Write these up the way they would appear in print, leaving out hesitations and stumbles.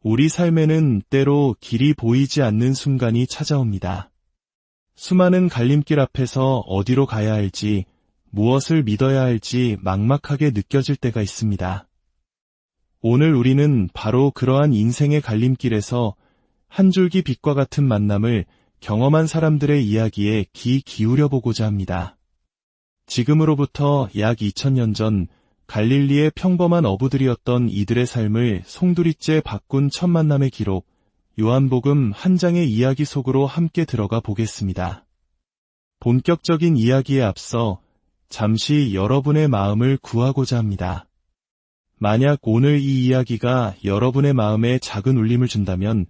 우리 삶에는 때로 길이 보이지 않는 순간이 찾아옵니다. 수많은 갈림길 앞에서 어디로 가야 할지, 무엇을 믿어야 할지 막막하게 느껴질 때가 있습니다. 오늘 우리는 바로 그러한 인생의 갈림길에서 한 줄기 빛과 같은 만남을 경험한 사람들의 이야기에 귀 기울여 보고자 합니다. 지금으로부터 약 2000년 전 갈릴리의 평범한 어부들이었던 이들의 삶을 송두리째 바꾼 첫 만남의 기록, 요한복음 한 장의 이야기 속으로 함께 들어가 보겠습니다. 본격적인 이야기에 앞서 잠시 여러분의 마음을 구하고자 합니다. 만약 오늘 이 이야기가 여러분의 마음에 작은 울림을 준다면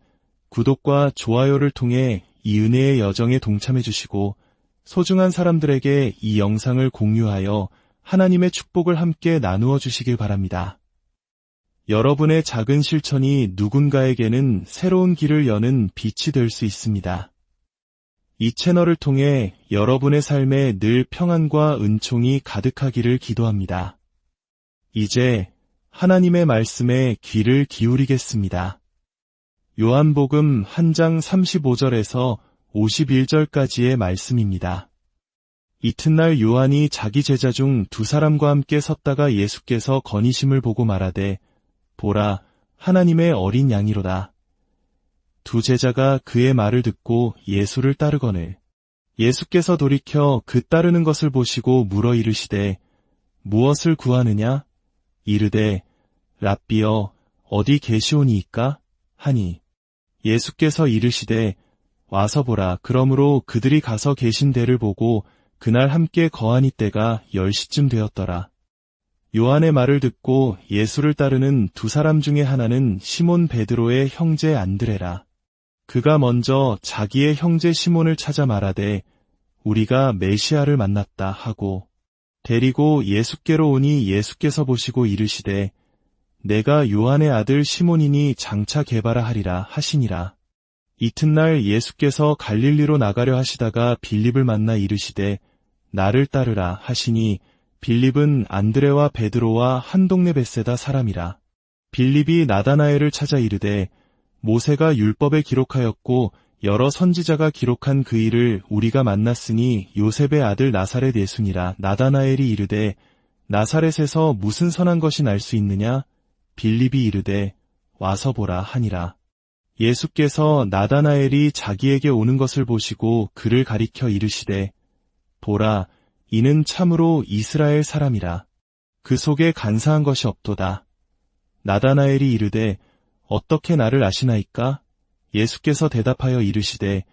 구독과 좋아요를 통해 이 은혜의 여정에 동참해 주시고 소중한 사람들에게 이 영상을 공유하여 하나님의 축복을 함께 나누어 주시길 바랍니다. 여러분의 작은 실천이 누군가에게는 새로운 길을 여는 빛이 될 수 있습니다. 이 채널을 통해 여러분의 삶에 늘 평안과 은총이 가득하기를 기도합니다. 이제 하나님의 말씀에 귀를 기울이겠습니다. 요한복음 한 장 35절에서 51절까지의 말씀입니다. 이튿날 요한이 자기 제자 중 두 사람과 함께 섰다가 예수께서 거니심을 보고 말하되 보라, 하나님의 어린 양이로다. 두 제자가 그의 말을 듣고 예수를 따르거늘 예수께서 돌이켜 그 따르는 것을 보시고 물어 이르시되 무엇을 구하느냐? 이르되 랍비여 어디 계시오니이까? 하니 예수께서 이르시되 와서 보라. 그러므로 그들이 가서 계신 데를 보고 그날 함께 거하니 때가 10시쯤 되었더라. 요한의 말을 듣고 예수를 따르는 두 사람 중에 하나는 시몬 베드로의 형제 안드레라. 그가 먼저 자기의 형제 시몬을 찾아 말하되 우리가 메시아를 만났다 하고 데리고 예수께로 오니 예수께서 보시고 이르시되 내가 요한의 아들 시몬이니 장차 게바라 하리라 하시니라. 이튿날 예수께서 갈릴리로 나가려 하시다가 빌립을 만나 이르시되 나를 따르라 하시니 빌립은 안드레와 베드로와 한 동네 벳세다 사람이라. 빌립이 나다나엘을 찾아 이르되 모세가 율법에 기록하였고 여러 선지자가 기록한 그 일을 우리가 만났으니 요셉의 아들 나사렛 예수니라. 나다나엘이 이르되 나사렛에서 무슨 선한 것이 날 수 있느냐? 빌립이 이르되 와서 보라 하니라. 예수께서 나다나엘이 자기에게 오는 것을 보시고 그를 가리켜 이르시되 보라, 이는 참으로 이스라엘 사람이라. 그 속에 간사한 것이 없도다. 나다나엘이 이르되 어떻게 나를 아시나이까? 예수께서 대답하여 이르시되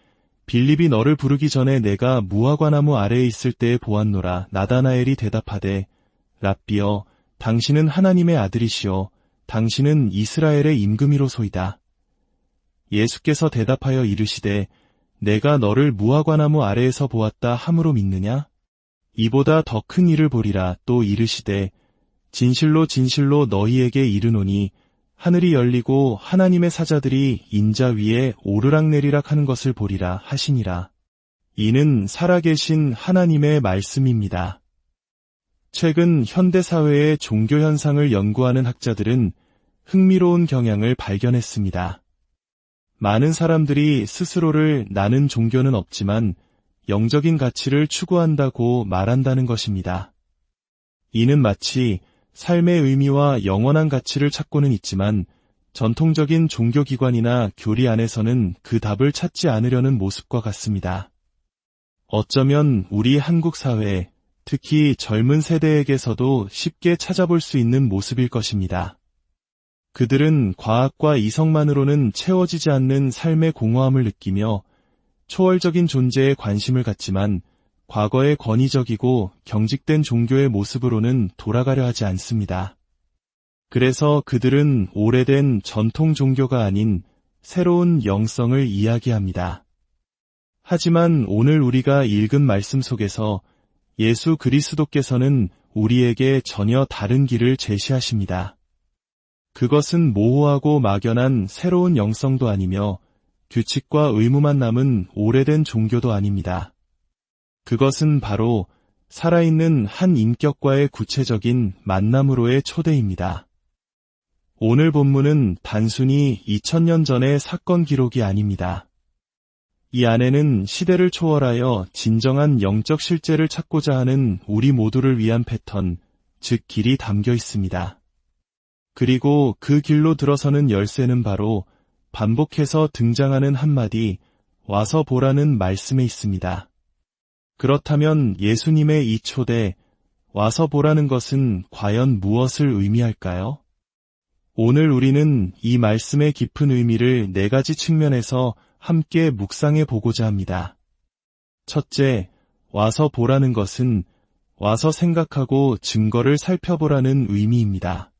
빌립이 너를 부르기 전에 내가 무화과나무 아래에 있을 때에 보았노라. 나다나엘이 대답하되 랍비여 당신은 하나님의 아들이시오. 당신은 이스라엘의 임금이로소이다. 예수께서 대답하여 이르시되 내가 너를 무화과나무 아래에서 보았다 함으로 믿느냐? 이보다 더 큰 일을 보리라. 또 이르시되 진실로 진실로 너희에게 이르노니 하늘이 열리고 하나님의 사자들이 인자 위에 오르락내리락 하는 것을 보리라 하시니라. 이는 살아계신 하나님의 말씀입니다. 최근 현대사회의 종교 현상을 연구하는 학자들은 흥미로운 경향을 발견했습니다. 많은 사람들이 스스로를 나는 종교는 없지만 영적인 가치를 추구한다고 말한다는 것입니다. 이는 마치 삶의 의미와 영원한 가치를 찾고는 있지만 전통적인 종교기관이나 교리 안에서는 그 답을 찾지 않으려는 모습과 같습니다. 어쩌면 우리 한국 사회, 특히 젊은 세대에게서도 쉽게 찾아볼 수 있는 모습일 것입니다. 그들은 과학과 이성만으로는 채워지지 않는 삶의 공허함을 느끼며 초월적인 존재에 관심을 갖지만 과거의 권위적이고 경직된 종교의 모습으로는 돌아가려 하지 않습니다. 그래서 그들은 오래된 전통 종교가 아닌 새로운 영성을 이야기합니다. 하지만 오늘 우리가 읽은 말씀 속에서 예수 그리스도께서는 우리에게 전혀 다른 길을 제시하십니다. 그것은 모호하고 막연한 새로운 영성도 아니며 규칙과 의무만 남은 오래된 종교도 아닙니다. 그것은 바로 살아있는 한 인격과의 구체적인 만남으로의 초대입니다. 오늘 본문은 단순히 2000년 전의 사건 기록이 아닙니다. 이 안에는 시대를 초월하여 진정한 영적 실제를 찾고자 하는 우리 모두를 위한 패턴, 즉 길이 담겨 있습니다. 그리고 그 길로 들어서는 열쇠는 바로 반복해서 등장하는 한마디, 와서 보라는 말씀에 있습니다. 그렇다면 예수님의 이 초대, 와서 보라는 것은 과연 무엇을 의미할까요? 오늘 우리는 이 말씀의 깊은 의미를 4가지 측면에서 함께 묵상해 보고자 합니다. 첫째, 와서 보라는 것은 와서 생각하고 증거를 살펴보라는 의미입니다.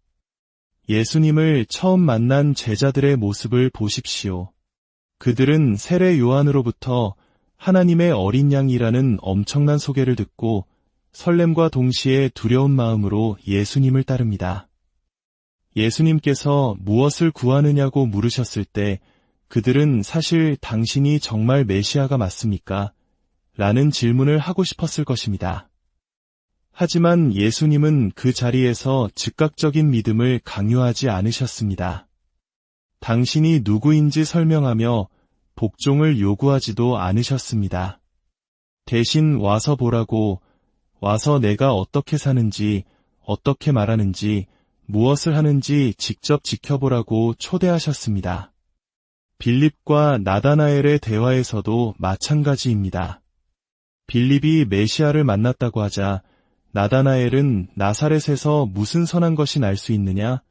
예수님을 처음 만난 제자들의 모습을 보십시오. 그들은 세례 요한으로부터 하나님의 어린 양이라는 엄청난 소개를 듣고 설렘과 동시에 두려운 마음으로 예수님을 따릅니다. 예수님께서 무엇을 구하느냐고 물으셨을 때 그들은 사실 당신이 정말 메시아가 맞습니까? 라는 질문을 하고 싶었을 것입니다. 하지만 예수님은 그 자리에서 즉각적인 믿음을 강요하지 않으셨습니다. 당신이 누구인지 설명하며 복종을 요구하지도 않으셨습니다. 대신 와서 보라고, 와서 내가 어떻게 사는지, 어떻게 말하는지, 무엇을 하는지 직접 지켜보라고 초대하셨습니다. 빌립과 나다나엘의 대화에서도 마찬가지입니다. 빌립이 메시아를 만났다고 하자 나다나엘은 나사렛에서 무슨 선한 것이 날 수 있느냐?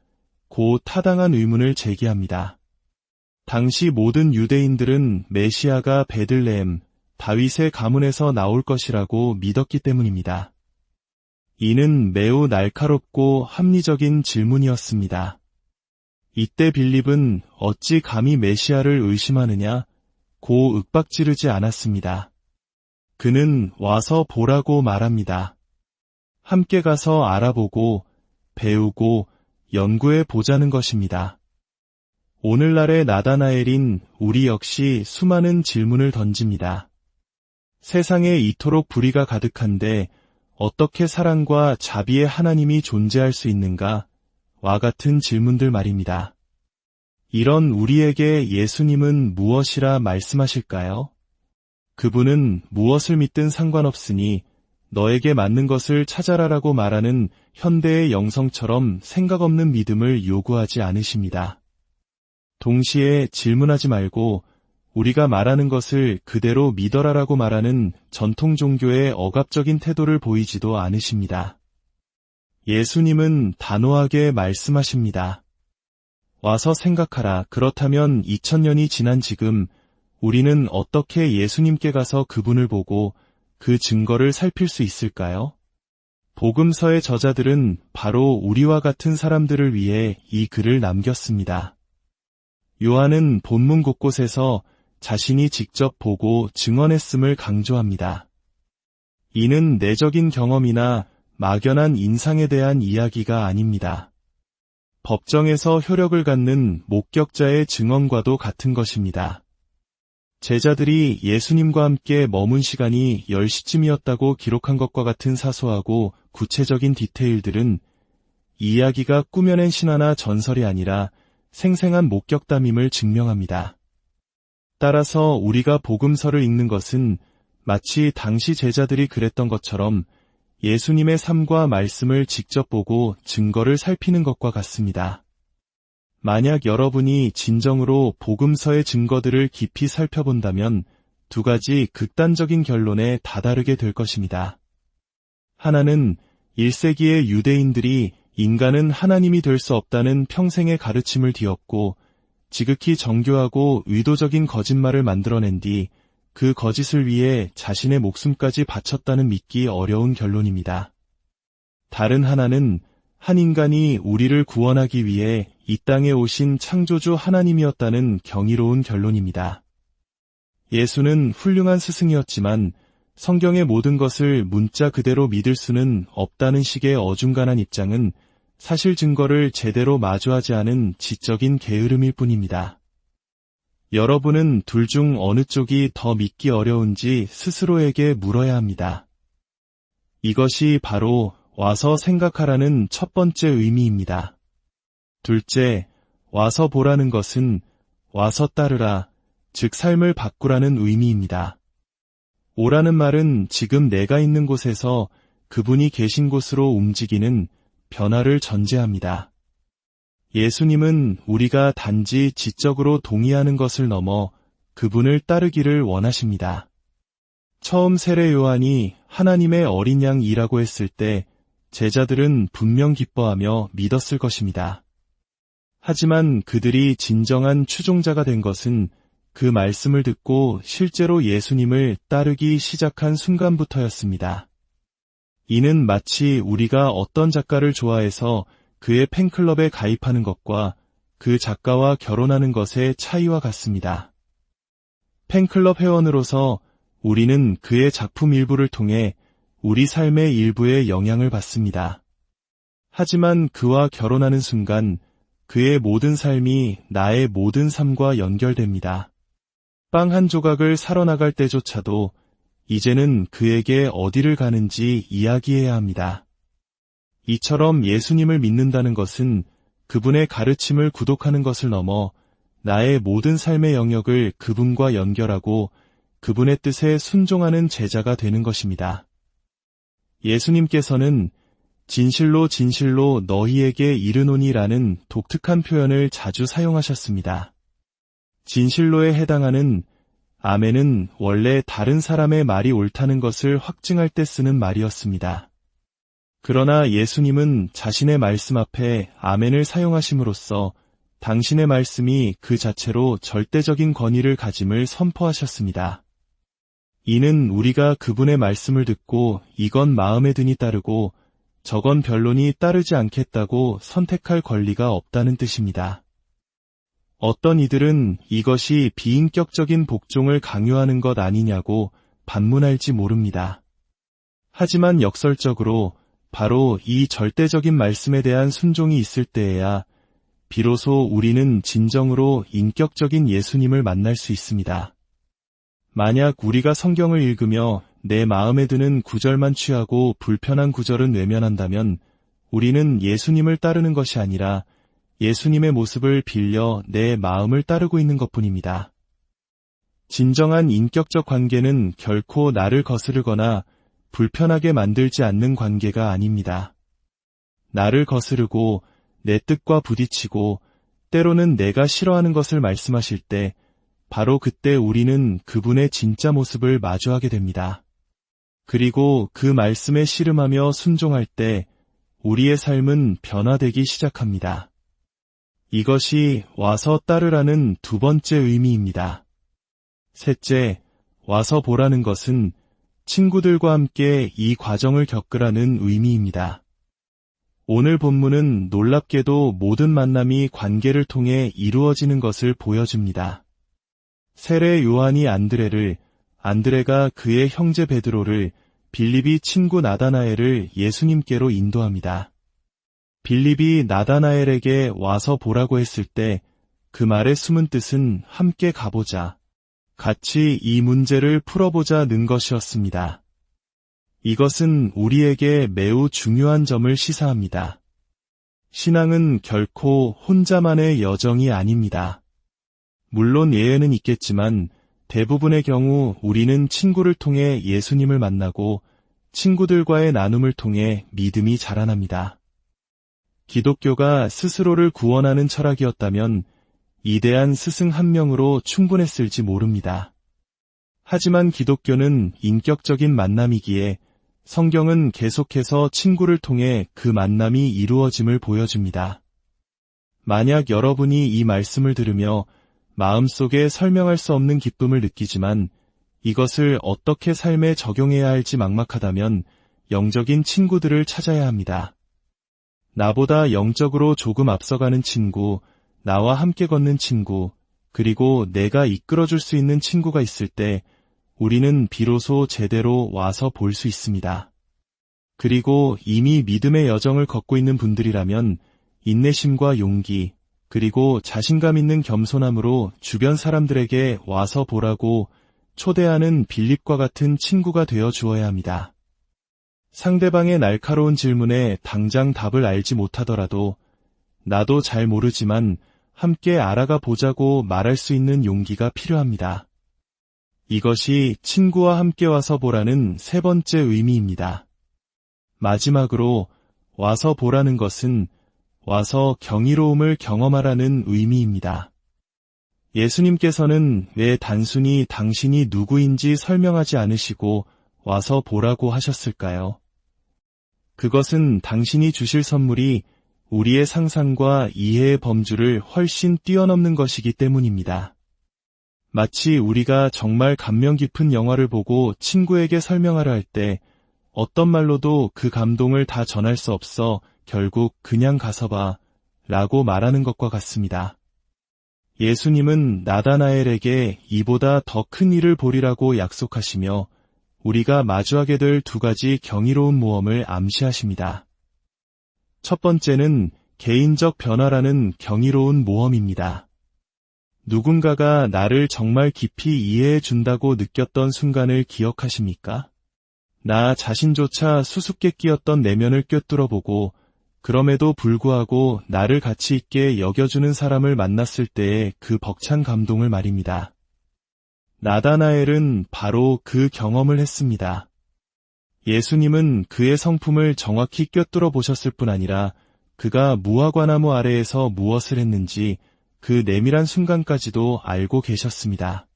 고 타당한 의문을 제기합니다. 당시 모든 유대인들은 메시아가 베들레헴, 다윗의 가문에서 나올 것이라고 믿었기 때문입니다. 이는 매우 날카롭고 합리적인 질문이었습니다. 이때 빌립은 어찌 감히 메시아를 의심하느냐? 고 윽박지르지 않았습니다. 그는 와서 보라고 말합니다. 함께 가서 알아보고, 배우고, 연구해 보자는 것입니다. 오늘날의 나다나엘인 우리 역시 수많은 질문을 던집니다. 세상에 이토록 불의가 가득한데 어떻게 사랑과 자비의 하나님이 존재할 수 있는가? 와 같은 질문들 말입니다. 이런 우리에게 예수님은 무엇이라 말씀하실까요? 그분은 무엇을 믿든 상관없으니 너에게 맞는 것을 찾아라라고 말하는 현대의 영성처럼 생각 없는 믿음을 요구하지 않으십니다. 동시에 질문하지 말고 우리가 말하는 것을 그대로 믿어라라고 말하는 전통 종교의 억압적인 태도를 보이지도 않으십니다. 예수님은 단호하게 말씀하십니다. 와서 생각하라. 그렇다면 2000년이 지난 지금 우리는 어떻게 예수님께 가서 그분을 보고 그 증거를 살필 수 있을까요? 복음서의 저자들은 바로 우리와 같은 사람들을 위해 이 글을 남겼습니다. 요한은 본문 곳곳에서 자신이 직접 보고 증언했음을 강조합니다. 이는 내적인 경험이나 막연한 인상에 대한 이야기가 아닙니다. 법정에서 효력을 갖는 목격자의 증언과도 같은 것입니다. 제자들이 예수님과 함께 머문 시간이 10시쯤이었다고 기록한 것과 같은 사소하고 구체적인 디테일들은 이 이야기가 꾸며낸 신화나 전설이 아니라 생생한 목격담임을 증명합니다. 따라서 우리가 복음서를 읽는 것은 마치 당시 제자들이 그랬던 것처럼 예수님의 삶과 말씀을 직접 보고 증거를 살피는 것과 같습니다. 만약 여러분이 진정으로 복음서의 증거들을 깊이 살펴본다면 2가지 극단적인 결론에 다다르게 될 것입니다. 하나는 1세기의 유대인들이 인간은 하나님이 될 수 없다는 평생의 가르침을 뒤엎고 지극히 정교하고 의도적인 거짓말을 만들어낸 뒤 그 거짓을 위해 자신의 목숨까지 바쳤다는 믿기 어려운 결론입니다. 다른 하나는 한 인간이 우리를 구원하기 위해 이 땅에 오신 창조주 하나님이었다는 경이로운 결론입니다. 예수는 훌륭한 스승이었지만 성경의 모든 것을 문자 그대로 믿을 수는 없다는 식의 어중간한 입장은 사실 증거를 제대로 마주하지 않은 지적인 게으름일 뿐입니다. 여러분은 둘 중 어느 쪽이 더 믿기 어려운지 스스로에게 물어야 합니다. 이것이 바로 와서 생각하라는 첫 번째 의미입니다. 둘째, 와서 보라는 것은 와서 따르라, 즉 삶을 바꾸라는 의미입니다. 오라는 말은 지금 내가 있는 곳에서 그분이 계신 곳으로 움직이는 변화를 전제합니다. 예수님은 우리가 단지 지적으로 동의하는 것을 넘어 그분을 따르기를 원하십니다. 처음 세례 요한이 하나님의 어린 양이라고 했을 때 제자들은 분명 기뻐하며 믿었을 것입니다. 하지만 그들이 진정한 추종자가 된 것은 그 말씀을 듣고 실제로 예수님을 따르기 시작한 순간부터였습니다. 이는 마치 우리가 어떤 작가를 좋아해서 그의 팬클럽에 가입하는 것과 그 작가와 결혼하는 것의 차이와 같습니다. 팬클럽 회원으로서 우리는 그의 작품 일부를 통해 우리 삶의 일부에 영향을 받습니다. 하지만 그와 결혼하는 순간 그의 모든 삶이 나의 모든 삶과 연결됩니다. 빵 한 조각을 사러 나갈 때조차도 이제는 그에게 어디를 가는지 이야기해야 합니다. 이처럼 예수님을 믿는다는 것은 그분의 가르침을 구독하는 것을 넘어 나의 모든 삶의 영역을 그분과 연결하고 그분의 뜻에 순종하는 제자가 되는 것입니다. 예수님께서는 진실로 진실로 너희에게 이르노니라는 독특한 표현을 자주 사용하셨습니다. 진실로에 해당하는 아멘은 원래 다른 사람의 말이 옳다는 것을 확증할 때 쓰는 말이었습니다. 그러나 예수님은 자신의 말씀 앞에 아멘을 사용하심으로써 당신의 말씀이 그 자체로 절대적인 권위를 가짐을 선포하셨습니다. 이는 우리가 그분의 말씀을 듣고 이건 마음에 드니 따르고 저건 별로니 따르지 않겠다고 선택할 권리가 없다는 뜻입니다. 어떤 이들은 이것이 비인격적인 복종을 강요하는 것 아니냐고 반문할지 모릅니다. 하지만 역설적으로 바로 이 절대적인 말씀에 대한 순종이 있을 때에야 비로소 우리는 진정으로 인격적인 예수님을 만날 수 있습니다. 만약 우리가 성경을 읽으며 내 마음에 드는 구절만 취하고 불편한 구절은 외면한다면 우리는 예수님을 따르는 것이 아니라 예수님의 모습을 빌려 내 마음을 따르고 있는 것뿐입니다. 진정한 인격적 관계는 결코 나를 거스르거나 불편하게 만들지 않는 관계가 아닙니다. 나를 거스르고 내 뜻과 부딪히고 때로는 내가 싫어하는 것을 말씀하실 때 바로 그때 우리는 그분의 진짜 모습을 마주하게 됩니다. 그리고 그 말씀에 씨름하며 순종할 때 우리의 삶은 변화되기 시작합니다. 이것이 와서 따르라는 두 번째 의미입니다. 셋째, 와서 보라는 것은 친구들과 함께 이 과정을 겪으라는 의미입니다. 오늘 본문은 놀랍게도 모든 만남이 관계를 통해 이루어지는 것을 보여줍니다. 세례 요한이 안드레가 그의 형제 베드로를, 빌립이 친구 나다나엘을 예수님께로 인도합니다. 빌립이 나다나엘에게 와서 보라고 했을 때 그 말의 숨은 뜻은 함께 가보자, 같이 이 문제를 풀어보자는 것이었습니다. 이것은 우리에게 매우 중요한 점을 시사합니다. 신앙은 결코 혼자만의 여정이 아닙니다. 물론 예외는 있겠지만 대부분의 경우 우리는 친구를 통해 예수님을 만나고 친구들과의 나눔을 통해 믿음이 자라납니다. 기독교가 스스로를 구원하는 철학이었다면 이대한 스승 한 명으로 충분했을지 모릅니다. 하지만 기독교는 인격적인 만남이기에 성경은 계속해서 친구를 통해 그 만남이 이루어짐을 보여줍니다. 만약 여러분이 이 말씀을 들으며 마음속에 설명할 수 없는 기쁨을 느끼지만 이것을 어떻게 삶에 적용해야 할지 막막하다면 영적인 친구들을 찾아야 합니다. 나보다 영적으로 조금 앞서가는 친구, 나와 함께 걷는 친구, 그리고 내가 이끌어줄 수 있는 친구가 있을 때 우리는 비로소 제대로 와서 볼 수 있습니다. 그리고 이미 믿음의 여정을 걷고 있는 분들이라면 인내심과 용기, 그리고 자신감 있는 겸손함으로 주변 사람들에게 와서 보라고 초대하는 빌립과 같은 친구가 되어 주어야 합니다. 상대방의 날카로운 질문에 당장 답을 알지 못하더라도 나도 잘 모르지만 함께 알아가 보자고 말할 수 있는 용기가 필요합니다. 이것이 친구와 함께 와서 보라는 세 번째 의미입니다. 마지막으로 와서 보라는 것은 와서 경이로움을 경험하라는 의미입니다. 예수님께서는 왜 단순히 당신이 누구인지 설명하지 않으시고 와서 보라고 하셨을까요? 그것은 당신이 주실 선물이 우리의 상상과 이해의 범주를 훨씬 뛰어넘는 것이기 때문입니다. 마치 우리가 정말 감명 깊은 영화를 보고 친구에게 설명하려 할 때 어떤 말로도 그 감동을 다 전할 수 없어 결국 그냥 가서 봐 라고 말하는 것과 같습니다. 예수님은 나다나엘에게 이보다 더 큰 일을 보리라고 약속하시며 우리가 마주하게 될 두 가지 경이로운 모험을 암시하십니다. 첫 번째는 개인적 변화라는 경이로운 모험입니다. 누군가가 나를 정말 깊이 이해해 준다고 느꼈던 순간을 기억하십니까? 나 자신조차 수수께끼였던 내면을 꿰뚫어보고 그럼에도 불구하고 나를 가치 있게 여겨주는 사람을 만났을 때의 그 벅찬 감동을 말입니다. 나다나엘은 바로 그 경험을 했습니다. 예수님은 그의 성품을 정확히 꿰뚫어 보셨을 뿐 아니라 그가 무화과나무 아래에서 무엇을 했는지 그 내밀한 순간까지도 알고 계셨습니다.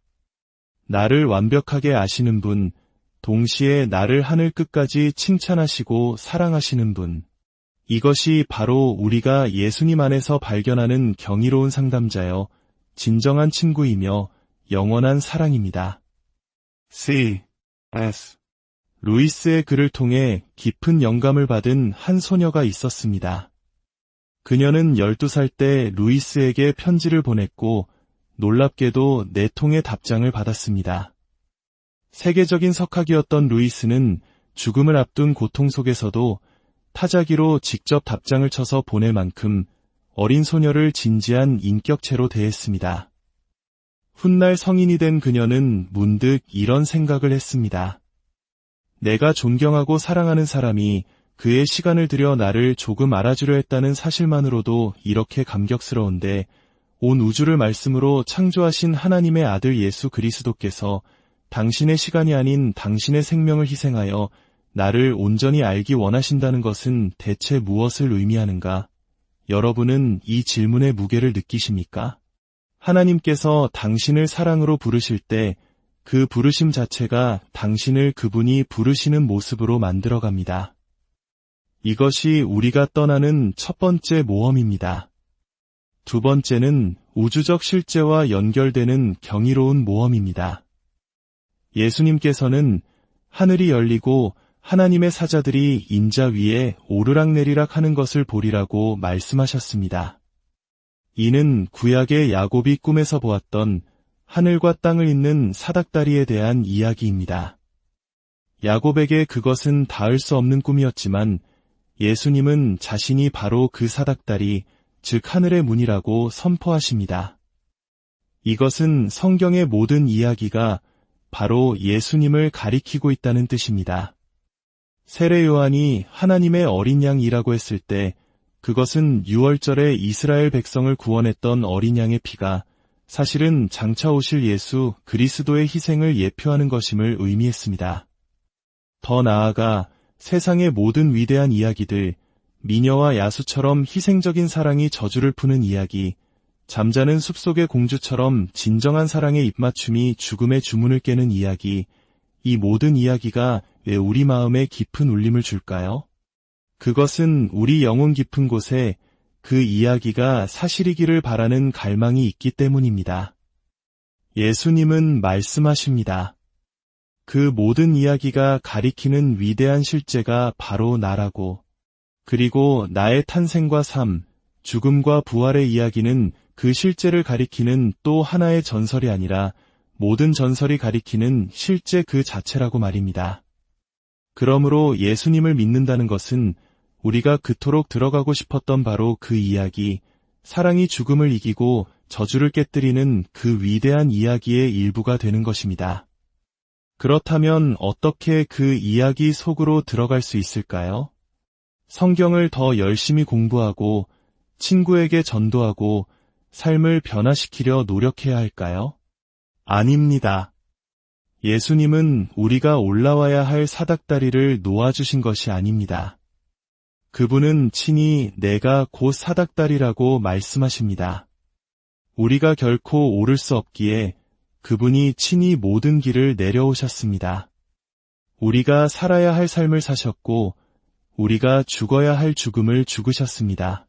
나를 완벽하게 아시는 분, 동시에 나를 하늘 끝까지 칭찬하시고 사랑하시는 분. 이것이 바로 우리가 예수님 안에서 발견하는 경이로운 상담자여 진정한 친구이며 영원한 사랑입니다. C.S. 루이스의 글을 통해 깊은 영감을 받은 한 소녀가 있었습니다. 그녀는 12살 때 루이스에게 편지를 보냈고 놀랍게도 4통의 답장을 받았습니다. 세계적인 석학이었던 루이스는 죽음을 앞둔 고통 속에서도 타자기로 직접 답장을 쳐서 보낼 만큼 어린 소녀를 진지한 인격체로 대했습니다. 훗날 성인이 된 그녀는 문득 이런 생각을 했습니다. 내가 존경하고 사랑하는 사람이 그의 시간을 들여 나를 조금 알아주려 했다는 사실만으로도 이렇게 감격스러운데 온 우주를 말씀으로 창조하신 하나님의 아들 예수 그리스도께서 당신의 시간이 아닌 당신의 생명을 희생하여 나를 온전히 알기 원하신다는 것은 대체 무엇을 의미하는가? 여러분은 이 질문의 무게를 느끼십니까? 하나님께서 당신을 사랑으로 부르실 때 그 부르심 자체가 당신을 그분이 부르시는 모습으로 만들어갑니다. 이것이 우리가 떠나는 첫 번째 모험입니다. 두 번째는 우주적 실제와 연결되는 경이로운 모험입니다. 예수님께서는 하늘이 열리고 하나님의 사자들이 인자 위에 오르락내리락 하는 것을 보리라고 말씀하셨습니다. 이는 구약의 야곱이 꿈에서 보았던 하늘과 땅을 잇는 사닥다리에 대한 이야기입니다. 야곱에게 그것은 닿을 수 없는 꿈이었지만 예수님은 자신이 바로 그 사닥다리, 즉 하늘의 문이라고 선포하십니다. 이것은 성경의 모든 이야기가 바로 예수님을 가리키고 있다는 뜻입니다. 세례 요한이 하나님의 어린 양이라고 했을 때 그것은 유월절에 이스라엘 백성을 구원했던 어린 양의 피가 사실은 장차 오실 예수 그리스도의 희생을 예표하는 것임을 의미했습니다. 더 나아가 세상의 모든 위대한 이야기들, 미녀와 야수처럼 희생적인 사랑이 저주를 푸는 이야기, 잠자는 숲속의 공주처럼 진정한 사랑의 입맞춤이 죽음의 주문을 깨는 이야기, 이 모든 이야기가 왜 우리 마음에 깊은 울림을 줄까요? 그것은 우리 영혼 깊은 곳에 그 이야기가 사실이기를 바라는 갈망이 있기 때문입니다. 예수님은 말씀하십니다. 그 모든 이야기가 가리키는 위대한 실제가 바로 나라고, 그리고 나의 탄생과 삶, 죽음과 부활의 이야기는 그 실제를 가리키는 또 하나의 전설이 아니라 모든 전설이 가리키는 실제 그 자체라고 말입니다. 그러므로 예수님을 믿는다는 것은 우리가 그토록 들어가고 싶었던 바로 그 이야기, 사랑이 죽음을 이기고 저주를 깨뜨리는 그 위대한 이야기의 일부가 되는 것입니다. 그렇다면 어떻게 그 이야기 속으로 들어갈 수 있을까요? 성경을 더 열심히 공부하고 친구에게 전도하고 삶을 변화시키려 노력해야 할까요? 아닙니다. 예수님은 우리가 올라와야 할 사닥다리를 놓아주신 것이 아닙니다. 그분은 친히 내가 곧 사닥다리라고 말씀하십니다. 우리가 결코 오를 수 없기에 그분이 친히 모든 길을 내려오셨습니다. 우리가 살아야 할 삶을 사셨고 우리가 죽어야 할 죽음을 죽으셨습니다.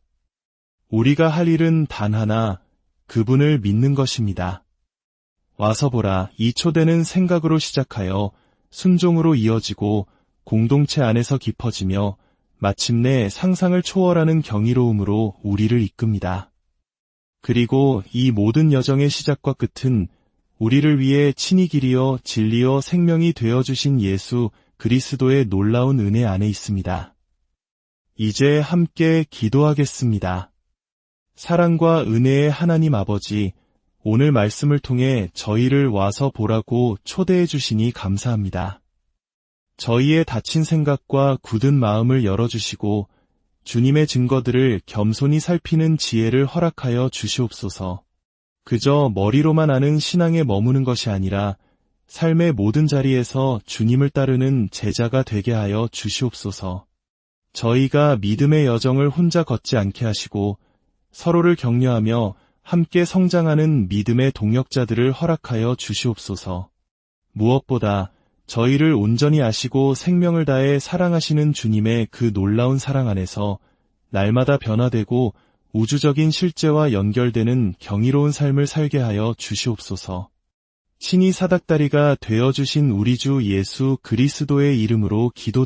우리가 할 일은 단 하나, 그분을 믿는 것입니다. 와서 보라, 이 초대는 생각으로 시작하여 순종으로 이어지고 공동체 안에서 깊어지며 마침내 상상을 초월하는 경이로움으로 우리를 이끕니다. 그리고 이 모든 여정의 시작과 끝은 우리를 위해 친히 길이요 진리요 생명이 되어주신 예수 그리스도의 놀라운 은혜 안에 있습니다. 이제 함께 기도하겠습니다. 사랑과 은혜의 하나님 아버지, 오늘 말씀을 통해 저희를 와서 보라고 초대해 주시니 감사합니다. 저희의 닫힌 생각과 굳은 마음을 열어주시고 주님의 증거들을 겸손히 살피는 지혜를 허락하여 주시옵소서. 그저 머리로만 아는 신앙에 머무는 것이 아니라 삶의 모든 자리에서 주님을 따르는 제자가 되게 하여 주시옵소서. 저희가 믿음의 여정을 혼자 걷지 않게 하시고 서로를 격려하며 함께 성장하는 믿음의 동역자들을 허락하여 주시옵소서. 무엇보다 저희를 온전히 아시고 생명을 다해 사랑하시는 주님의 그 놀라운 사랑 안에서 날마다 변화되고 우주적인 실제와 연결되는 경이로운 삶을 살게 하여 주시옵소서. 친히 사닥다리가 되어주신 우리 주 예수 그리스도의 이름으로 기도